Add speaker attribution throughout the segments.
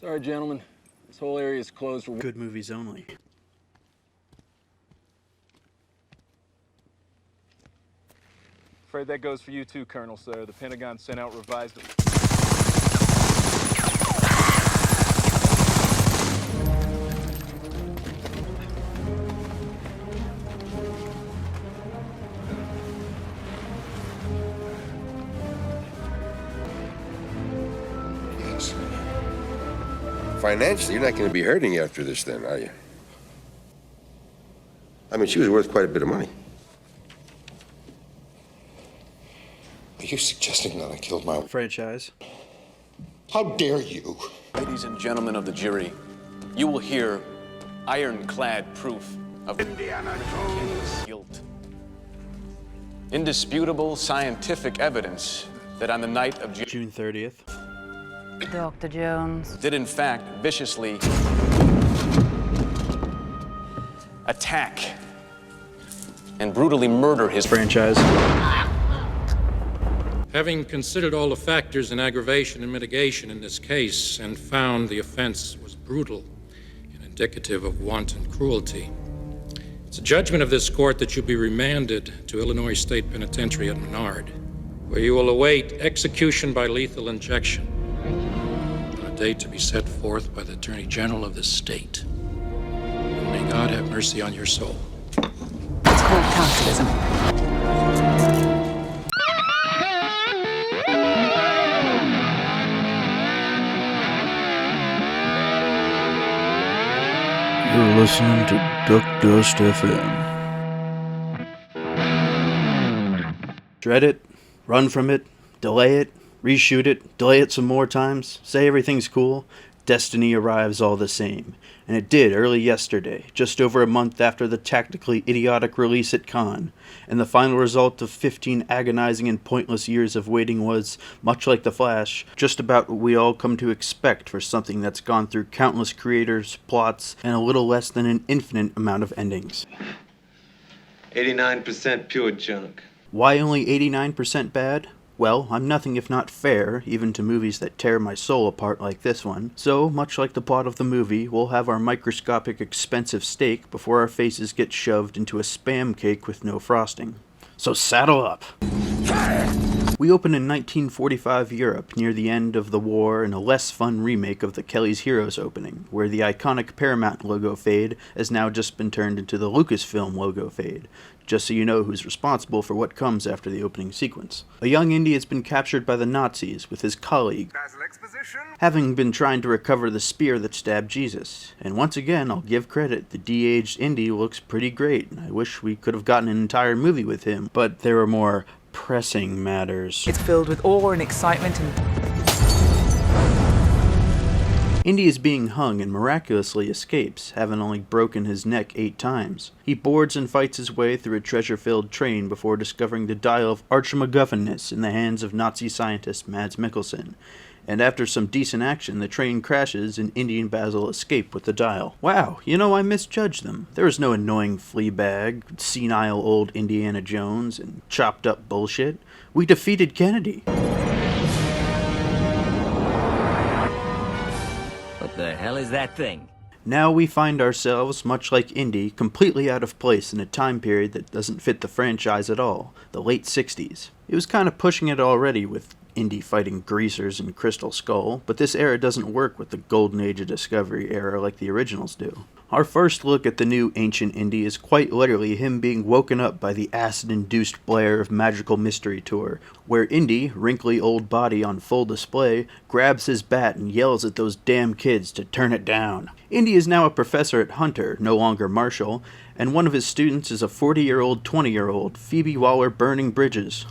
Speaker 1: Sorry, gentlemen. This whole area is closed for
Speaker 2: good movies only.
Speaker 1: Afraid that goes for you too, Colonel, sir. The Pentagon sent out revised...
Speaker 3: Yes. Financially, you're not going to be hurting after this then, are you? I mean, she was worth quite a bit of money.
Speaker 4: Are you suggesting that I killed my...
Speaker 2: Franchise.
Speaker 4: How dare you?
Speaker 5: Ladies and gentlemen of the jury, you will hear ironclad proof of Indiana Jones' guilt. Indisputable scientific evidence that on the night of
Speaker 2: June 30th.
Speaker 6: Dr. Jones
Speaker 5: did in fact viciously attack and brutally murder his
Speaker 2: franchise.
Speaker 7: Having considered all the factors in aggravation and mitigation in this case and found the offense was brutal and indicative of wanton cruelty, it's a judgment of this court that you be remanded to Illinois State Penitentiary at Menard, where you will await execution by lethal injection on a date to be set forth by the Attorney General of the state. And may God have mercy on your soul.
Speaker 6: It's called capitalism.
Speaker 2: You're listening to Duck Dust FM. Dread it, run from it, delay it, reshoot it, delay it some more times, say everything's cool. Destiny arrives all the same. And it did early yesterday, just over a month after the tactically idiotic release at Cannes. And the final result of 15 agonizing and pointless years of waiting was, much like The Flash, just about what we all come to expect for something that's gone through countless creators, plots, and a little less than an infinite amount of endings.
Speaker 8: 89% pure junk.
Speaker 2: Why only 89% bad? Well, I'm nothing if not fair, even to movies that tear my soul apart like this one. So, much like the plot of the movie, we'll have our microscopic expensive steak before our faces get shoved into a Spam cake with no frosting. So saddle up! We open in 1945 Europe, near the end of the war, in a less fun remake of the Kelly's Heroes opening, where the iconic Paramount logo fade has now just been turned into the Lucasfilm logo fade, just so you know who's responsible for what comes after the opening sequence. A young Indy has been captured by the Nazis with his colleague, having been trying to recover the spear that stabbed Jesus. And once again, I'll give credit, the de-aged Indy looks pretty great. I wish we could have gotten an entire movie with him, but there are more pressing matters.
Speaker 6: It's filled with awe and excitement and...
Speaker 2: Indy is being hung and miraculously escapes, having only broken his neck 8 times. He boards and fights his way through a treasure-filled train before discovering the dial of Archimaguffinness in the hands of Nazi scientist Mads Mikkelsen. And after some decent action, the train crashes and Indy and Basil escape with the dial. Wow, I misjudged them. There was no annoying Fleabag, senile old Indiana Jones, and chopped up bullshit. We defeated Kennedy.
Speaker 9: What the hell is that thing?
Speaker 2: Now we find ourselves, much like Indy, completely out of place in a time period that doesn't fit the franchise at all, the late 60s. It was kind of pushing it already with Indy fighting greasers and Crystal Skull, but this era doesn't work with the Golden Age of Discovery era like the originals do. Our first look at the new Ancient Indy is quite literally him being woken up by the acid-induced blare of Magical Mystery Tour, where Indy, wrinkly old body on full display, grabs his bat and yells at those damn kids to turn it down. Indy is now a professor at Hunter, no longer Marshall, and one of his students is a 40-year-old, 20-year-old, Phoebe Waller Burning Bridges.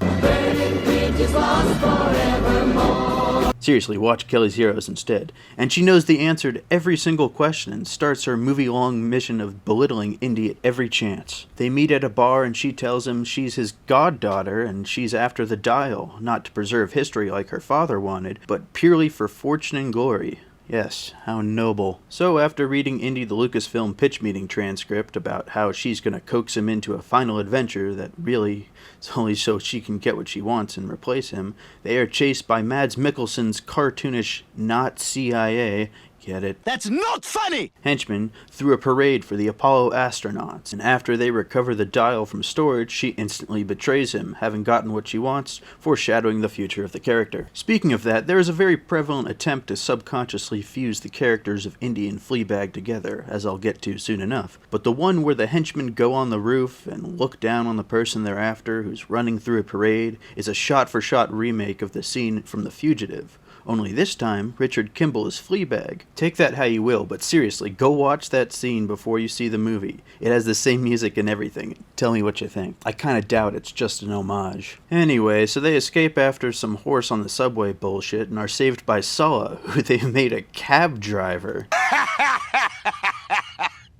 Speaker 2: Seriously, watch Kelly's Heroes instead. And she knows the answer to every single question and starts her movie-long mission of belittling Indy at every chance. They meet at a bar and she tells him she's his goddaughter and she's after the dial, not to preserve history like her father wanted, but purely for fortune and glory. Yes, how noble. So after reading Indy the Lucasfilm pitch meeting transcript about how she's gonna coax him into a final adventure that really is only so she can get what she wants and replace him, they are chased by Mads Mikkelsen's cartoonish, not CIA, Get it?
Speaker 8: That's not funny!
Speaker 2: Henchman threw a parade for the Apollo astronauts, and after they recover the dial from storage, she instantly betrays him, having gotten what she wants, foreshadowing the future of the character. Speaking of that, there is a very prevalent attempt to subconsciously fuse the characters of Indy and Fleabag together, as I'll get to soon enough. But the one where the henchmen go on the roof and look down on the person they're after who's running through a parade is a shot-for-shot remake of the scene from The Fugitive. Only this time, Richard Kimball is Fleabag. Take that how you will, but seriously, go watch that scene before you see the movie. It has the same music and everything. Tell me what you think. I kinda doubt it's just an homage. Anyway, so they escape after some horse on the subway bullshit and are saved by Sulla, who they've made a cab driver.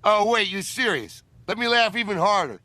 Speaker 8: Oh, wait, you serious? Let me laugh even harder.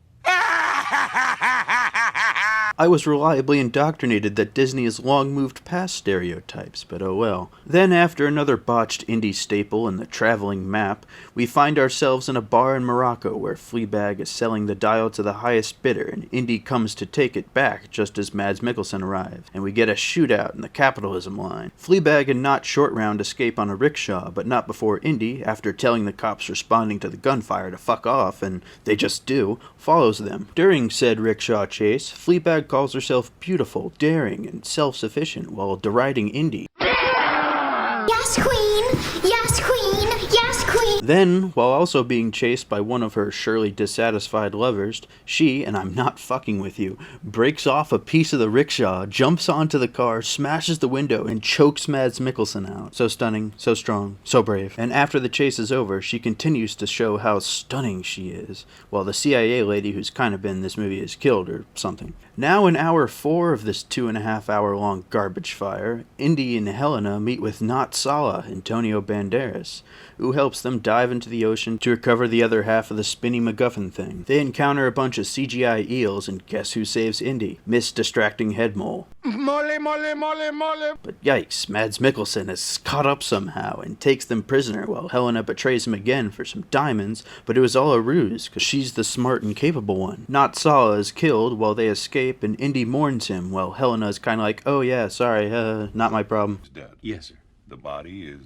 Speaker 2: I was reliably indoctrinated that Disney has long moved past stereotypes, but oh well. Then, after another botched indie staple in the traveling map, we find ourselves in a bar in Morocco where Fleabag is selling the dial to the highest bidder, and Indy comes to take it back just as Mads Mikkelsen arrives, and we get a shootout in the capitalism line. Fleabag and Not Short Round escape on a rickshaw, but not before Indy, after telling the cops responding to the gunfire to fuck off, and they just do, follows them. During said rickshaw chase, Fleabag calls herself beautiful, daring, and self-sufficient while deriding Indy.
Speaker 10: Yes, queen! Yes, queen! Yes, queen!
Speaker 2: Then, while also being chased by one of her surely dissatisfied lovers, she, and I'm not fucking with you, breaks off a piece of the rickshaw, jumps onto the car, smashes the window, and chokes Mads Mikkelsen out. So stunning, so strong, so brave. And after the chase is over, she continues to show how stunning she is, while the CIA lady who's kind of been in this movie is killed or something. Now in hour 4 of this 2.5 hour long garbage fire, Indy and Helena meet with Not Sala, Antonio Banderas, who helps them dive into the ocean to recover the other half of the spinny MacGuffin thing. They encounter a bunch of CGI eels, and guess who saves Indy? Miss Distracting Head Mole.
Speaker 8: Mole, mole, mole, mole.
Speaker 2: But yikes, Mads Mikkelsen is caught up somehow and takes them prisoner while Helena betrays him again for some diamonds, but it was all a ruse, because she's the smart and capable one. Not Sala is killed while they escape, and Indy mourns him while Helena is kind of like, oh yeah, sorry, not my problem.
Speaker 11: Dead. Yes, sir. The body is...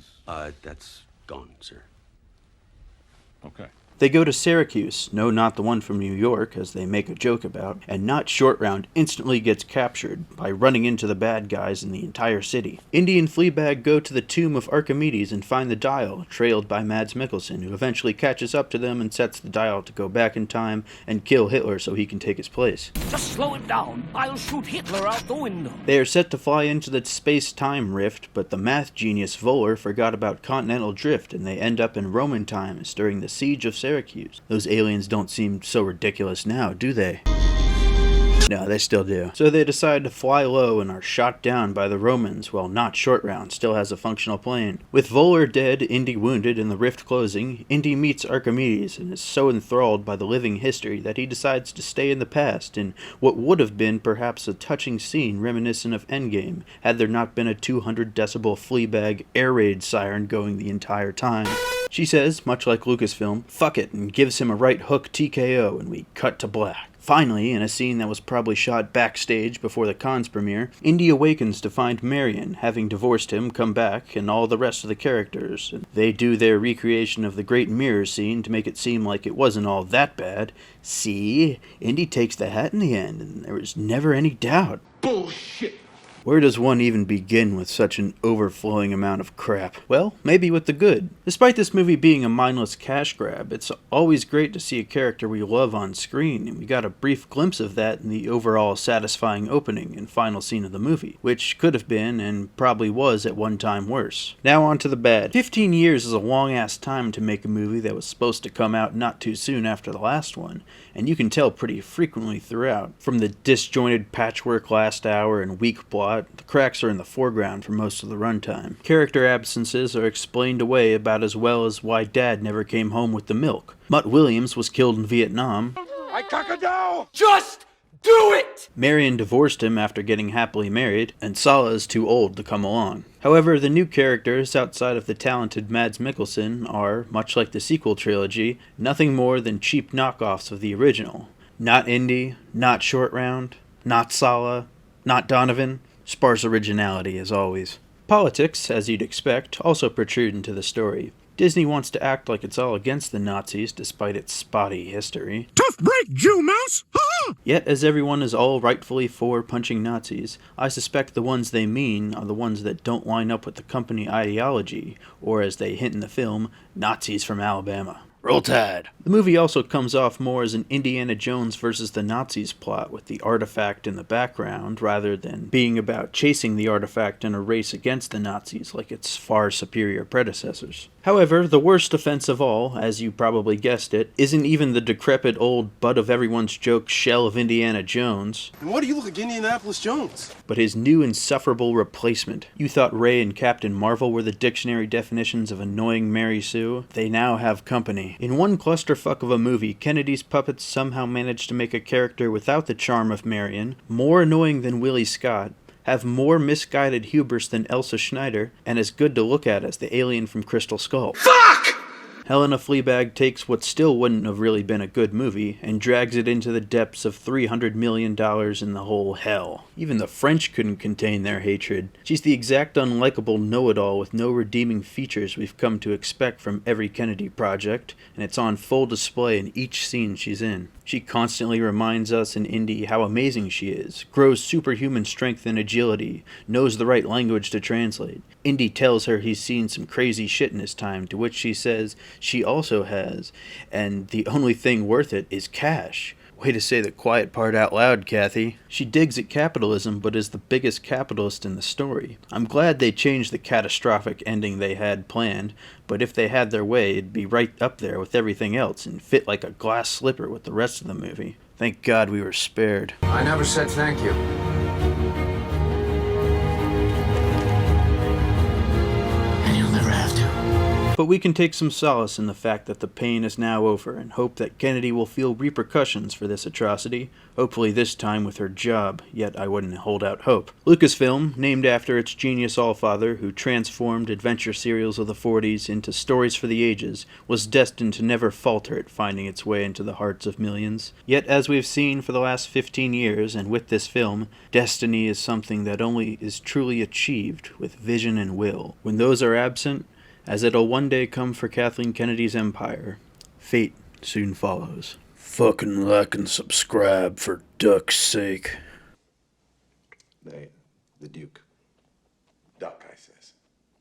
Speaker 12: That's gone, sir.
Speaker 11: Okay.
Speaker 2: They go to Syracuse, no, not the one from New York, as they make a joke about, and Not Short Round instantly gets captured by running into the bad guys in the entire city. Indy and Fleabag go to the tomb of Archimedes and find the dial, trailed by Mads Mikkelsen, who eventually catches up to them and sets the dial to go back in time and kill Hitler so he can take his place.
Speaker 9: Just slow it down. I'll shoot Hitler out the window.
Speaker 2: They are set to fly into the space-time rift, but the math genius Voller forgot about continental drift, and they end up in Roman times during the siege of Syracuse. Those aliens don't seem so ridiculous now, do they? No, they still do. So they decide to fly low and are shot down by the Romans, while Not Short Round still has a functional plane. With Voller dead, Indy wounded, and the rift closing, Indy meets Archimedes and is so enthralled by the living history that he decides to stay in the past in what would have been perhaps a touching scene reminiscent of Endgame, had there not been a 200 decibel Fleabag air raid siren going the entire time. She says, much like Lucasfilm, fuck it, and gives him a right hook TKO, and we cut to black. Finally, in a scene that was probably shot backstage before the Cannes premiere, Indy awakens to find Marion, having divorced him, come back, and all the rest of the characters. They do their recreation of the Great Mirror scene to make it seem like it wasn't all that bad. See? Indy takes the hat in the end, and there was never any doubt.
Speaker 8: Bullshit.
Speaker 2: Where does one even begin with such an overflowing amount of crap? Well, maybe with the good. Despite this movie being a mindless cash grab, it's always great to see a character we love on screen, and we got a brief glimpse of that in the overall satisfying opening and final scene of the movie, which could have been, and probably was at one time, worse. Now on to the bad. 15 years is a long-ass time to make a movie that was supposed to come out not too soon after the last one, and you can tell pretty frequently throughout. From the disjointed patchwork last hour and weak plot, the cracks are in the foreground for most of the runtime. Character absences are explained away about as well as why Dad never came home with the milk. Mutt Williams was killed in Vietnam.
Speaker 8: I cock-a-dow!
Speaker 9: Just do it!
Speaker 2: Marion divorced him after getting happily married, and Sala is too old to come along. However, the new characters outside of the talented Mads Mikkelsen are, much like the sequel trilogy, nothing more than cheap knockoffs of the original. Not Indy, not Short Round, not Sala, not Donovan. Sparse originality, as always. Politics, as you'd expect, also protrude into the story. Disney wants to act like it's all against the Nazis, despite its spotty history.
Speaker 8: Tough break, Jew Mouse!
Speaker 2: Yet, as everyone is all rightfully for punching Nazis, I suspect the ones they mean are the ones that don't line up with the company ideology, or as they hint in the film, Nazis from Alabama. Roll Tide! The movie also comes off more as an Indiana Jones versus the Nazis plot with the artifact in the background, rather than being about chasing the artifact in a race against the Nazis like its far superior predecessors. However, the worst offense of all, as you probably guessed it, isn't even the decrepit old butt of everyone's joke shell of Indiana Jones.
Speaker 13: And what do you look like Indianapolis Jones?
Speaker 2: But his new insufferable replacement. You thought Ray and Captain Marvel were the dictionary definitions of annoying Mary Sue? They now have company. In one clusterfuck of a movie, Kennedy's puppets somehow managed to make a character without the charm of Marion, more annoying than Willie Scott, have more misguided hubris than Elsa Schneider, and as good to look at as the alien from Crystal Skull.
Speaker 8: Fuck!
Speaker 2: Helena Fleabag takes what still wouldn't have really been a good movie and drags it into the depths of $300 million in the whole hell. Even the French couldn't contain their hatred. She's the exact unlikable know-it-all with no redeeming features we've come to expect from every Kennedy project, and it's on full display in each scene she's in. She constantly reminds us in Indy how amazing she is, grows superhuman strength and agility, knows the right language to translate. Indy tells her he's seen some crazy shit in his time, to which she says she also has, and the only thing worth it is cash. Way to say the quiet part out loud, Kathy. She digs at capitalism, but is the biggest capitalist in the story. I'm glad they changed the catastrophic ending they had planned, but if they had their way, it'd be right up there with everything else and fit like a glass slipper with the rest of the movie. Thank God we were spared.
Speaker 14: I never said thank you. And you'll never have to.
Speaker 2: But we can take some solace in the fact that the pain is now over and hope that Kennedy will feel repercussions for this atrocity, hopefully this time with her job, yet I wouldn't hold out hope. Lucasfilm, named after its genius allfather who transformed adventure serials of the 40s into stories for the ages, was destined to never falter at finding its way into the hearts of millions. Yet as we've seen for the last 15 years, and with this film, destiny is something that only is truly achieved with vision and will. When those are absent, as it'll one day come for Kathleen Kennedy's empire, fate soon follows. Fucking like and subscribe for duck's sake.
Speaker 4: The Duke. Duck, I said.